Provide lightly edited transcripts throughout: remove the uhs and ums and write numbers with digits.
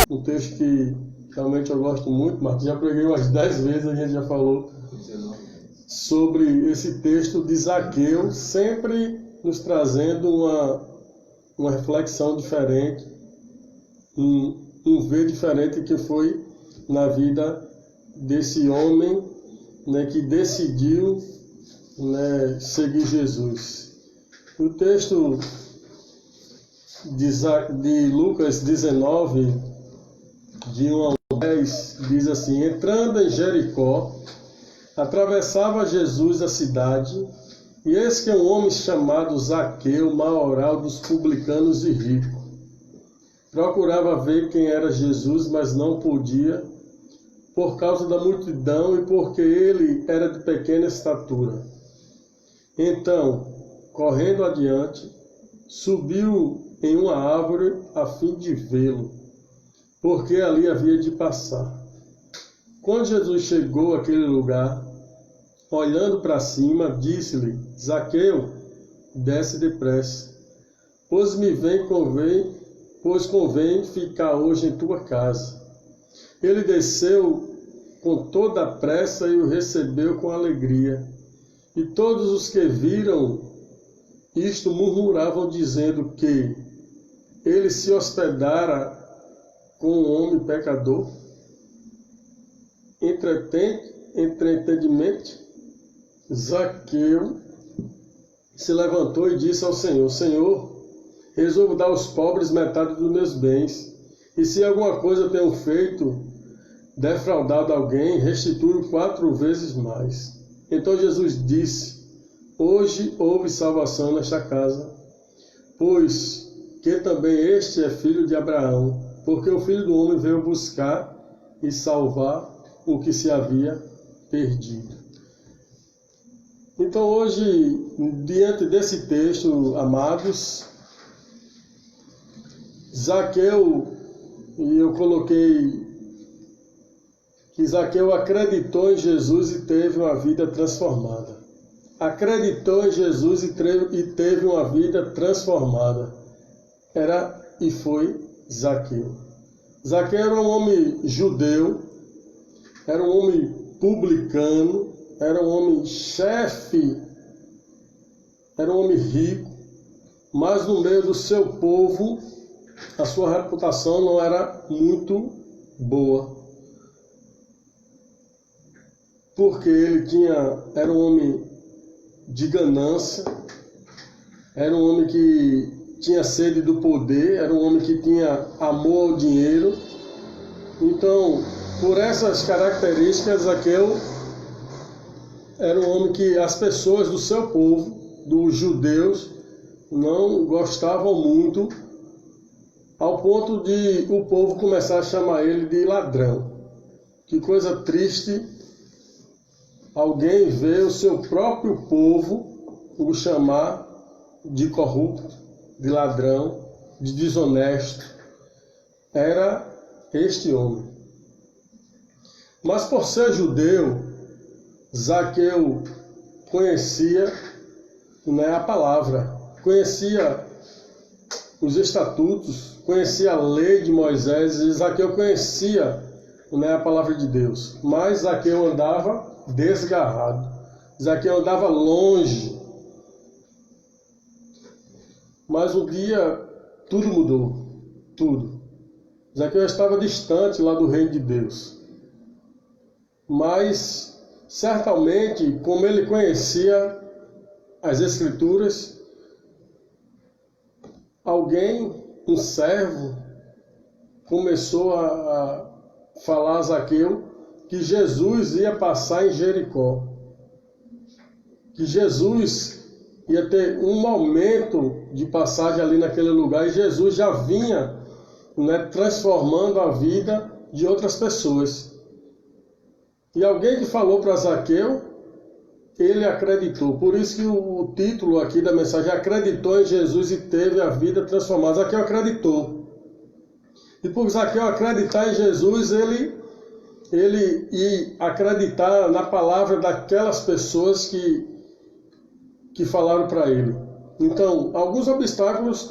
Um texto que realmente eu gosto muito, mas já preguei umas 10 vezes, a gente já falou sobre esse texto de Zaqueu, sempre nos trazendo uma reflexão diferente, um ver diferente que foi na vida desse homem, né, que decidiu, né, seguir Jesus. O texto de Lucas 19, de 1 ao 10, diz assim: entrando em Jericó, atravessava Jesus a cidade, e eis que um homem chamado Zaqueu, maioral dos publicanos e rico, procurava ver quem era Jesus, mas não podia, por causa da multidão e porque ele era de pequena estatura. Então, correndo adiante, subiu em uma árvore a fim de vê-lo, porque ali havia de passar. Quando Jesus chegou àquele lugar, olhando para cima, disse-lhe: Zaqueu, desce depressa, pois convém ficar hoje em tua casa. Ele desceu com toda a pressa e o recebeu com alegria. E todos os que viram isto murmuravam, dizendo que ele se hospedara com um homem pecador. Entretanto, Zaqueu se levantou e disse ao Senhor: Senhor, resolvo dar aos pobres metade dos meus bens, e se alguma coisa tenho feito, defraudado alguém, restituo 4 vezes mais. Então Jesus disse: hoje houve salvação nesta casa, pois que também este é filho de Abraão, porque o Filho do Homem veio buscar e salvar o que se havia perdido. Então hoje, diante desse texto, amados, Zaqueu, e eu coloquei que Zaqueu acreditou em Jesus e teve uma vida transformada. Acreditou em Jesus e teve uma vida transformada. Era e foi Zaqueu. Zaqueu era um homem judeu, era um homem publicano, era um homem chefe, era um homem rico, mas no meio do seu povo, a sua reputação não era muito boa. Porque ele era um homem de ganância, era um homem que tinha sede do poder, era um homem que tinha amor ao dinheiro. Então, por essas características, Zaqueu era um homem que as pessoas do seu povo, dos judeus, não gostavam muito, ao ponto de o povo começar a chamar ele de ladrão. Que coisa triste alguém ver o seu próprio povo o chamar de corrupto, de ladrão, de desonesto. Era este homem. Mas por ser judeu, Zaqueu conhecia, né, a palavra, conhecia os estatutos, conhecia a lei de Moisés, e Zaqueu conhecia, né, a palavra de Deus. Mas Zaqueu andava desgarrado, Zaqueu andava longe. Mas um dia tudo mudou, tudo. Zaqueu estava distante lá do reino de Deus. Mas certamente, como ele conhecia as Escrituras, um servo, começou a falar a Zaqueu que Jesus ia passar em Jericó, que Jesus ia ter um momento de passagem ali naquele lugar, e Jesus já vinha, né, transformando a vida de outras pessoas. E alguém que falou para Zaqueu, ele acreditou. Por isso que o título aqui da mensagem: acreditou em Jesus e teve a vida transformada. Zaqueu acreditou. E por Zaqueu acreditar em Jesus, ele ia acreditar na palavra daquelas pessoas que falaram para ele. Então, alguns obstáculos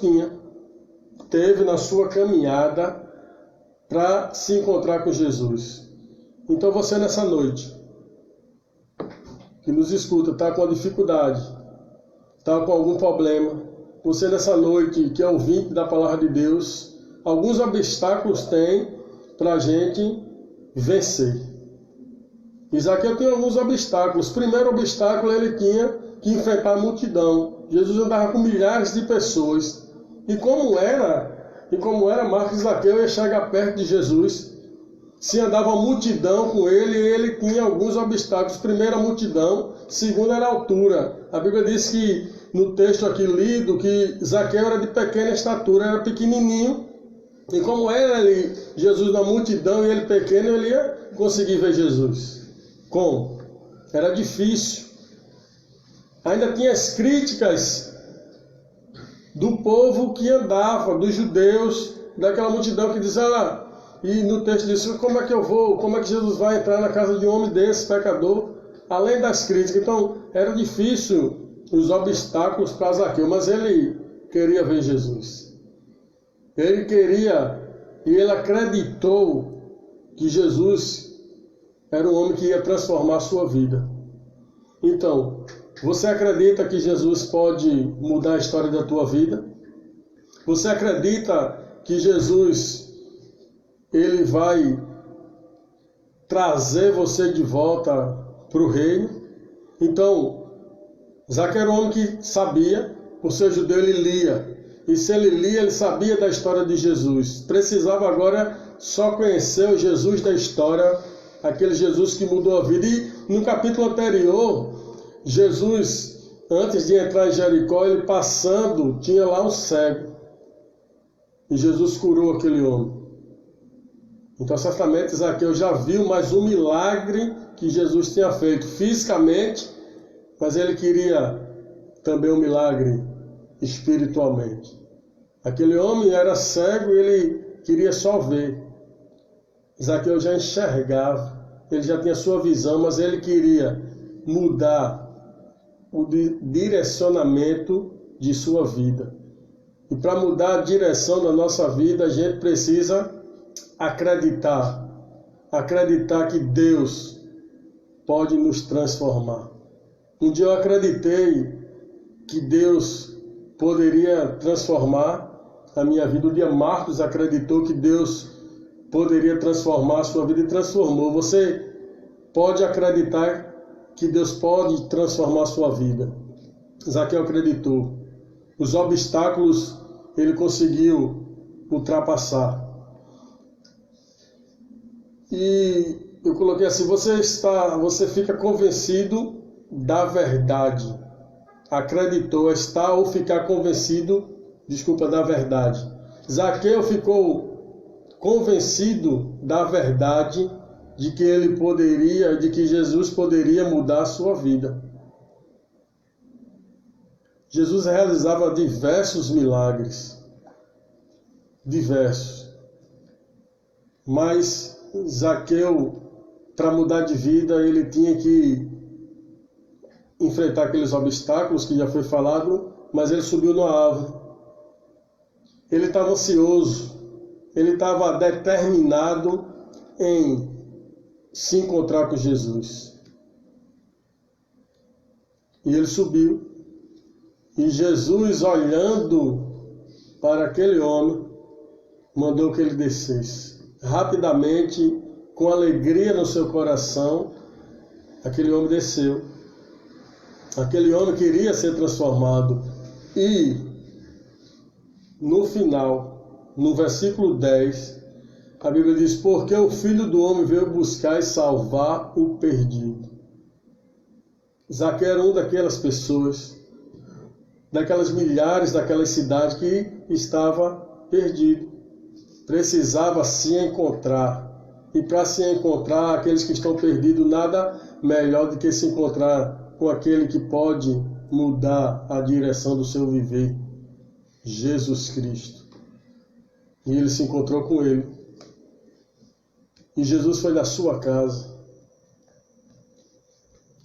teve na sua caminhada para se encontrar com Jesus. Então você nessa noite, que nos escuta, está com uma dificuldade, está com algum problema, você nessa noite que é ouvinte da palavra de Deus, alguns obstáculos tem para a gente vencer. Zaqueu tinha alguns obstáculos. Primeiro obstáculo, ele tinha que enfrentar a multidão. Jesus andava com milhares de pessoas. E como era, Marcos e Zaqueu ia chegar perto de Jesus. Se andava uma multidão com ele, ele tinha alguns obstáculos. Primeiro, a multidão. Segundo, era a altura. A Bíblia diz que, no texto aqui lido, que Zaqueu era de pequena estatura, era pequenininho. E como era Jesus na multidão e ele pequeno, ele ia conseguir ver Jesus. Como? Era difícil. Ainda tinha as críticas do povo que andava, dos judeus, daquela multidão que dizia, e no texto diz, como é que eu vou, como é que Jesus vai entrar na casa de um homem desse, pecador? Além das críticas. Então, era difícil os obstáculos para Zaqueu, mas ele queria ver Jesus. Ele queria, e ele acreditou que Jesus era um homem que ia transformar a sua vida. Então, você acredita que Jesus pode mudar a história da tua vida? Você acredita que Jesus, ele vai trazer você de volta para o reino? Então, Zaqueu era um homem que sabia, por ser judeu ele lia. E se ele lia, ele sabia da história de Jesus. Precisava agora só conhecer o Jesus da história, aquele Jesus que mudou a vida. E no capítulo anterior, Jesus, antes de entrar em Jericó, ele passando, tinha lá um cego. E Jesus curou aquele homem. Então, certamente, Zaqueu já viu mais um milagre que Jesus tinha feito fisicamente, mas ele queria também um milagre espiritualmente. Aquele homem era cego e ele queria só ver. Zaqueu já enxergava, ele já tinha sua visão, mas ele queria mudar o direcionamento de sua vida. E para mudar a direção da nossa vida, a gente precisa acreditar que Deus pode nos transformar. Um dia eu acreditei que Deus poderia transformar a minha vida. Um dia Marcos acreditou que Deus poderia transformar a sua vida e transformou. Você pode acreditar que Deus pode transformar a sua vida. Zaqueu acreditou. Os obstáculos ele conseguiu ultrapassar. E eu coloquei assim, você fica convencido da verdade. Acreditou, está ou ficar convencido, da verdade. Zaqueu ficou convencido da verdade de que Jesus poderia mudar a sua vida. Jesus realizava diversos milagres. Diversos. Mas Zaqueu, para mudar de vida, ele tinha que enfrentar aqueles obstáculos que já foi falado, mas ele subiu numa árvore. Ele estava ansioso, ele estava determinado em se encontrar com Jesus. E ele subiu. E Jesus, olhando para aquele homem, mandou que ele descesse. Rapidamente, com alegria no seu coração, aquele homem desceu. Aquele homem queria ser transformado. E, no final, no versículo 10, a Bíblia diz, porque o Filho do Homem veio buscar e salvar o perdido. Zaqueu era uma daquelas pessoas, daquelas milhares, daquela cidade que estava perdido. Precisava se encontrar. E para se encontrar, aqueles que estão perdidos, nada melhor do que se encontrar com aquele que pode mudar a direção do seu viver, Jesus Cristo. E ele se encontrou com ele. E Jesus foi na sua casa.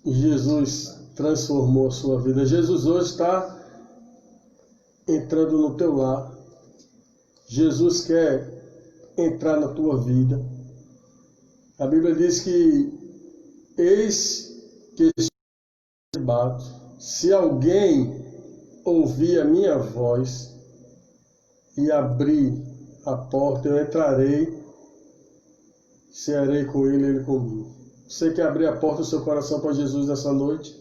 E Jesus transformou a sua vida. Jesus hoje está entrando no teu lar. Jesus quer entrar na tua vida. A Bíblia diz que eis que estou bato. Se alguém ouvir a minha voz e abrir a porta, eu entrarei, cearei com ele e ele comigo. Você quer abrir a porta do seu coração para Jesus nessa noite?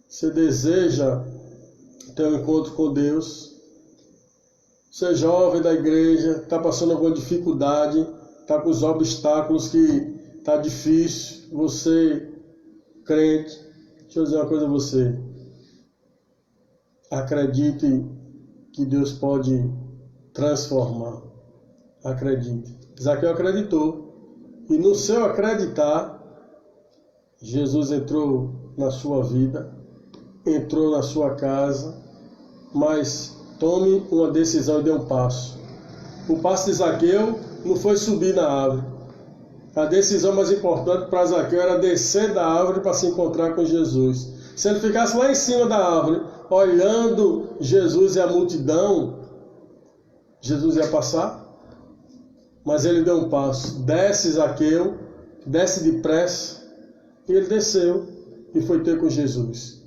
Você deseja ter um encontro com Deus? Você é jovem da igreja, está passando alguma dificuldade, está com os obstáculos que está difícil, você, crente, deixa eu dizer uma coisa a você. Acredite que Deus pode transformar. Acredite. Zaqueu acreditou. E no seu acreditar, Jesus entrou na sua vida, entrou na sua casa, mas tome uma decisão e dê um passo. O passo de Zaqueu não foi subir na árvore. A decisão mais importante para Zaqueu era descer da árvore para se encontrar com Jesus. Se ele ficasse lá em cima da árvore, olhando Jesus e a multidão, Jesus ia passar. Mas ele deu um passo. Desce, Zaqueu, desce depressa. E ele desceu e foi ter com Jesus.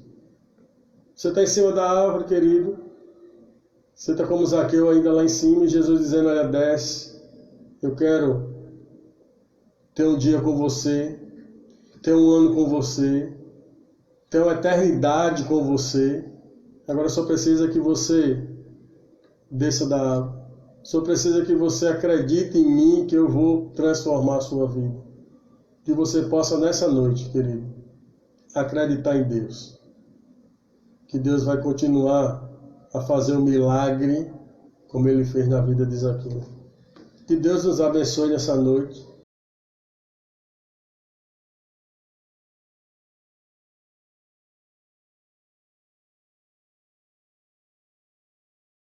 Você está em cima da árvore, querido. Você está como Zaqueu ainda lá em cima. E Jesus dizendo, olha, desce. Eu quero ter um dia com você. Ter um ano com você. Ter uma eternidade com você. Agora só precisa que você desça da árvore. Só precisa que você acredite em mim, que eu vou transformar a sua vida. Que você possa nessa noite, querido, acreditar em Deus. Que Deus vai continuar a fazer um milagre, como Ele fez na vida de Zaqueu. Que Deus nos abençoe nessa noite.